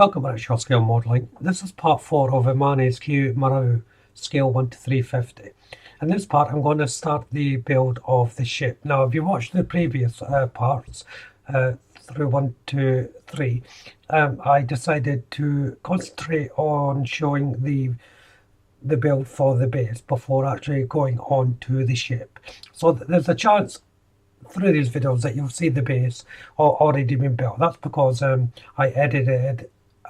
Welcome back to Short Scale Modelling. This is part 4 of Imai's Maru scale 1 to 350. In this part I'm going to start the build of the ship. Now if you watched the previous parts through 1 to 3, I decided to concentrate on showing the build for the base before actually going on to the ship. So there's a chance through these videos that you'll see the base already been built. That's because I edited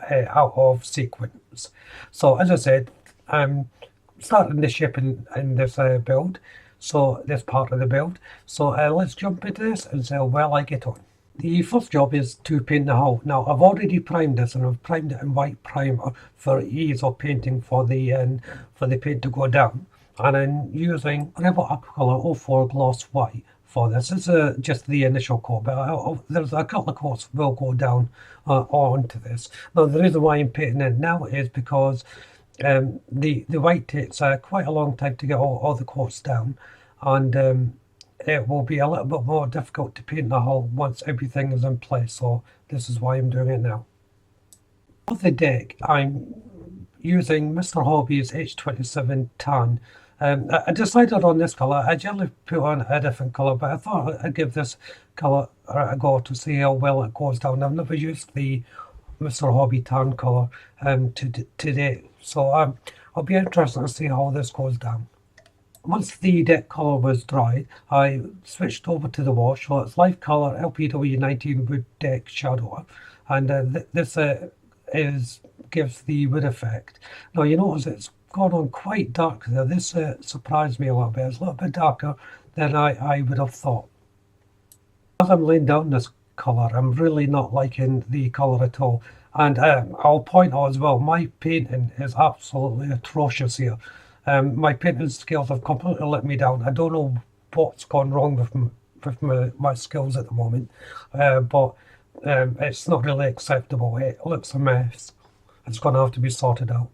out of sequence. So as I said, I'm starting the ship in this build, so this part of the build. So let's jump into this and see how well I get on. The first job is to paint the hull. Now I've already primed this, and I've primed it in white primer for ease of painting for the paint to go down. And I'm using Rebel Aquacolor 04 Gloss White for this. This is just the initial coat, but there's a couple of coats will go down onto this. Now the reason why I'm painting it now is because the white takes quite a long time to get all the coats down, and it will be a little bit more difficult to paint the hull once everything is in place. So this is why I'm doing it now. For the deck, I'm using Mr. Hobby's H27 Tan. I decided on this colour. I generally put on a different colour, but I thought I'd give this colour a go to see how well it goes down. I've never used the Mr. Hobby Tan colour to date, so I'll be interested to see how this goes down. Once the deck colour was dried, I switched over to the wash. So it's Life Colour LPW 19 Wood Deck Shadow, and this gives the wood effect. Now you notice it's gone on quite dark there. This surprised me a little bit. It's a little bit darker than I would have thought. As I'm laying down this colour, I'm really not liking the colour at all. And I'll point out as well, my painting is absolutely atrocious here. My painting skills have completely let me down. I don't know what's gone wrong with my skills at the moment, but it's not really acceptable. It looks a mess. It's going to have to be sorted out.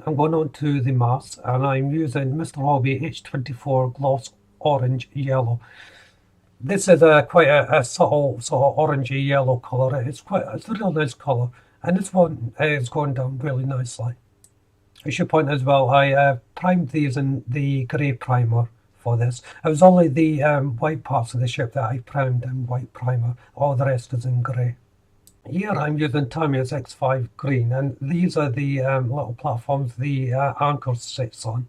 I'm going on to the mast, and I'm using Mr. Hobby H24 Gloss Orange Yellow. This is quite a subtle sort of orangey yellow colour. It's a real nice colour, and this one is going down really nicely. I should point as well, I primed these in the grey primer for this. It was only the white parts of the ship that I primed in white primer. All the rest is in grey. Here I'm using Tamiya's X5 Green, and these are the little platforms the anchor sits on.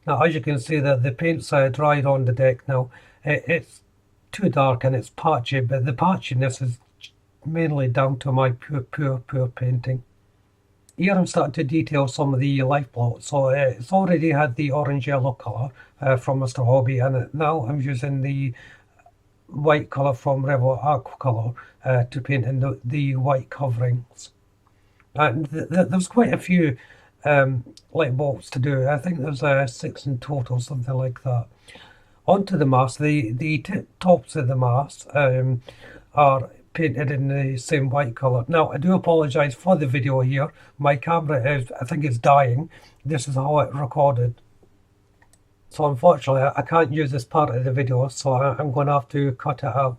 Now as you can see that the paint's dried on the deck now. It's too dark and it's patchy, but the patchiness is mainly down to my poor painting. Here I'm starting to detail some of the lifeboats. So it's already had the orange yellow colour from Mr. Hobby, and now I'm using the white colour from Rebel Aquacolor to paint in the white coverings. And there's quite a few light bolts to do. I think there's 6 in total, something like that. Onto the mast, the tops of the mast are painted in the same white colour. Now I do apologise for the video here. My camera I think it's dying. This is how it recorded. So unfortunately I can't use this part of the video, so I'm going to have to cut it out.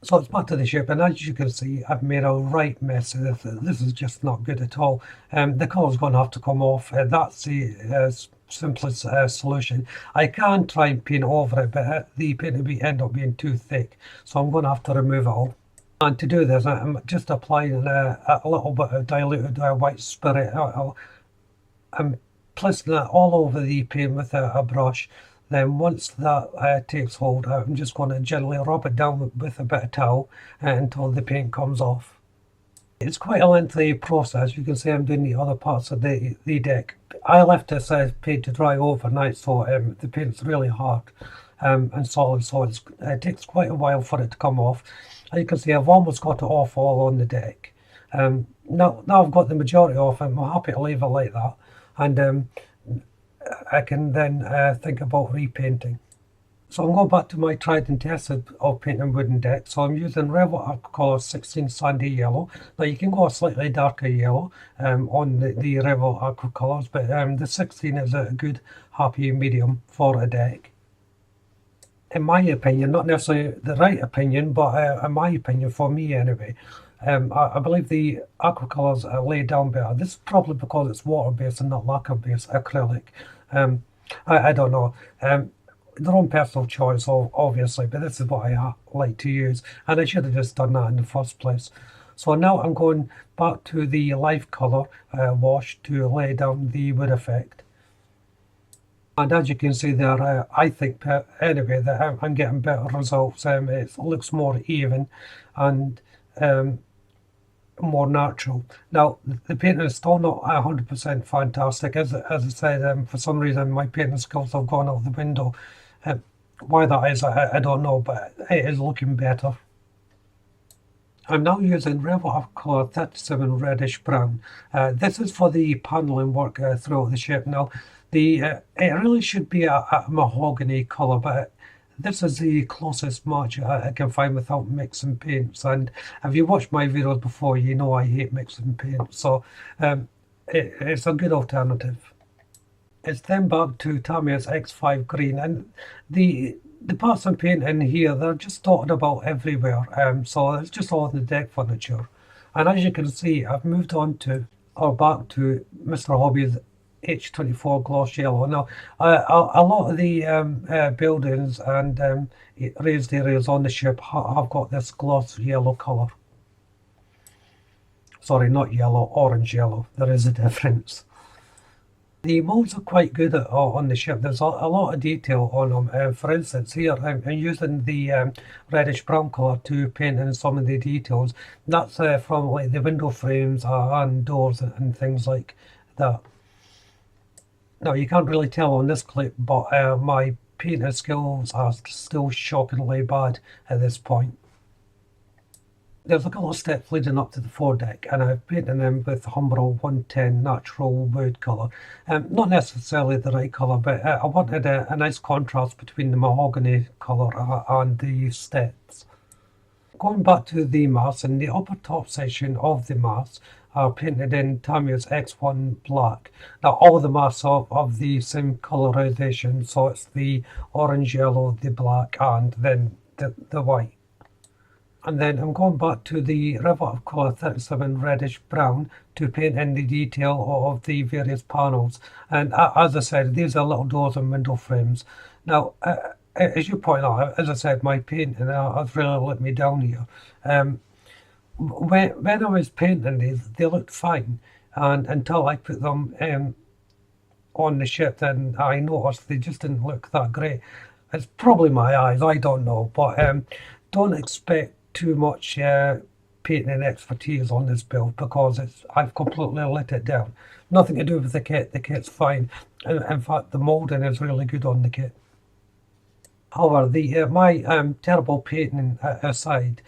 So it's back to the ship, and as you can see I've made a right mess of this. This is just not good at all. The colour's going to have to come off. That's the simplest solution. I can try and paint over it, but the paint will end up being too thick, so I'm going to have to remove it all. And to do this I'm just applying a little bit of diluted white spirit. I'm placing that all over the paint with a brush. Then once that takes hold, I'm just going to gently rub it down with a bit of towel until the paint comes off. It's quite a lengthy process. You can see I'm doing the other parts of the deck. I left this paint to dry overnight, so the paint's really hard and solid, so it takes quite a while for it to come off. As you can see, I've almost got it off all on the deck. Now I've got the majority off, I'm happy to leave it like that, and I can then think about repainting. So I'm going back to my tried and tested of painting wooden decks. So I'm using Rebel Aquacolor 16 Sandy Yellow. Now you can go a slightly darker yellow on the Rebel Aquacolors, but the 16 is a good happy medium for a deck. In my opinion, not necessarily the right opinion, but in my opinion, for me anyway, I believe the aqua colours are laid down better. This is probably because it's water-based and not lacquer-based acrylic. Um, I don't know. Their own personal choice, obviously, but this is what I like to use, and I should have just done that in the first place. So now I'm going back to the live colour wash to lay down the wood effect. And as you can see there, I think anyway that I'm getting better results. It looks more even and more natural. Now the painting is still not 100% fantastic. As I said, for some reason my painting skills have gone out the window. Why that is, I don't know, but it is looking better. I'm now using River Colour 37 Reddish Brown. This is for the panelling work throughout the ship. Now, it really should be a mahogany colour, but this is the closest match I can find without mixing paints. And if you watched my videos before, you know I hate mixing paints, so it's a good alternative. It's then back to Tamiya's X5 green, and the parts I'm painting here, they're just dotted about everywhere, so it's just all in the deck furniture. And as you can see, I've moved on to, or back to Mr. Hobby's H24 gloss yellow. Now, a lot of the buildings and raised areas on the ship have got this gloss yellow colour. Sorry, not yellow, orange yellow. There is a difference. The molds are quite good on the ship. There's a lot of detail on them. For instance, here I'm using the reddish brown colour to paint in some of the details. That's from like the window frames and doors and things like that. Now you can't really tell on this clip, but my painting skills are still shockingly bad at this point. There's a couple of steps leading up to the foredeck, and I've painted them with Humbrol 110 natural wood colour. Not necessarily the right colour, but I wanted a nice contrast between the mahogany colour and the steps. Going back to the mast, in the upper top section of the mast are painted in Tamiya's X1 black. Now all the masts are of the same colorization, so it's the orange, yellow, the black, and then the white. And then I'm going back to the River Colour 37 reddish brown to paint in the detail of the various panels. And as I said, these are little doors and window frames. Now, as you point out, as I said, my painting has really let me down here. When I was painting these, they looked fine. And until I put them on the ship, then I noticed they just didn't look that great. It's probably my eyes, I don't know. But don't expect too much painting expertise on this build because I've completely let it down. Nothing to do with the kit. The kit's fine. In fact, the moulding is really good on the kit. However, my terrible painting aside,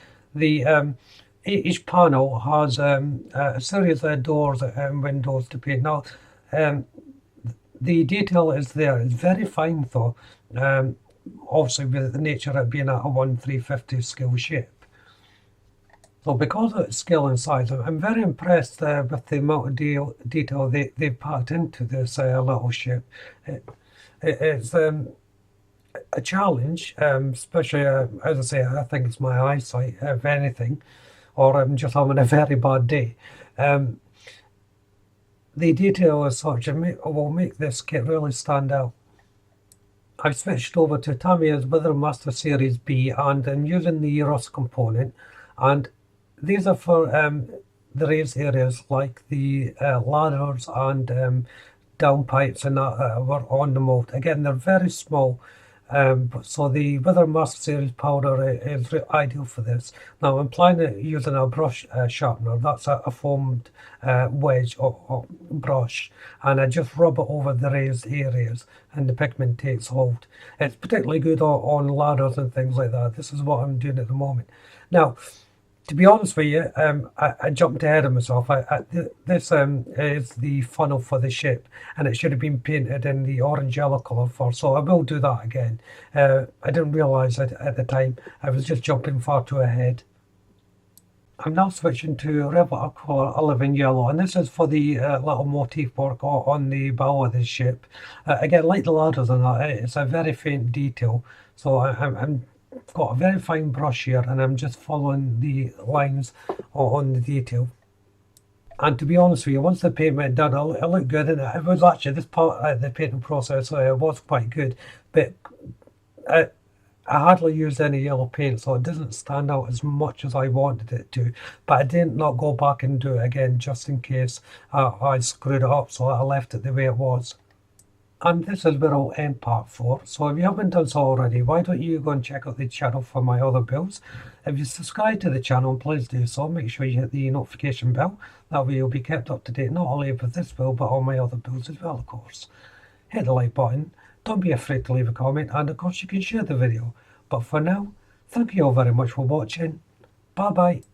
each panel has a series of doors and windows to paint. Now, the detail is there. It's very fine though. Obviously, with the nature of it being a 1/350 scale shape. So because of its scale and size, I'm very impressed with the amount of detail they've packed into this little ship. It's a challenge, especially, as I say, I think it's my eyesight, if anything, or I'm just having a very bad day. The detail as such will make this kit really stand out. I've switched over to Tamiya's Weathermaster Series B, and I'm using the rust component, and these are for the raised areas like the ladders and downpipes and that were on the mold. Again, they're very small, so the Weathermaster Series powder is ideal for this. Now I'm planning using a brush sharpener. That's a foamed wedge or brush, and I just rub it over the raised areas and the pigment takes hold. It's particularly good on ladders and things like that. This is what I'm doing at the moment. Now, to be honest with you, I jumped ahead of myself. This is the funnel for the ship, and it should have been painted in the orange-yellow colour first, so I will do that again. I didn't realise it at the time. I was just jumping far too ahead. I'm now switching to River Colour 11 Yellow, and this is for the little motif work on the bow of the ship. Again, like the ladders and that, it's a very faint detail, so I'm got a very fine brush here, and I'm just following the lines on the detail. And to be honest with you, once the paint went done, it looked good, and it was actually this part of the painting process was quite good, but I hardly used any yellow paint, so it doesn't stand out as much as I wanted it to. But I did not go back and do it again just in case I screwed it up, so I left it the way it was. And this is where I'll end part 4. So if you haven't done so already, why don't you go and check out the channel for my other builds. If you subscribe to the channel, please do so. Make sure you hit the notification bell. That way you'll be kept up to date not only with this build, but all my other builds as well, of course. Hit the like button. Don't be afraid to leave a comment. And of course you can share the video. But for now, thank you all very much for watching. Bye bye.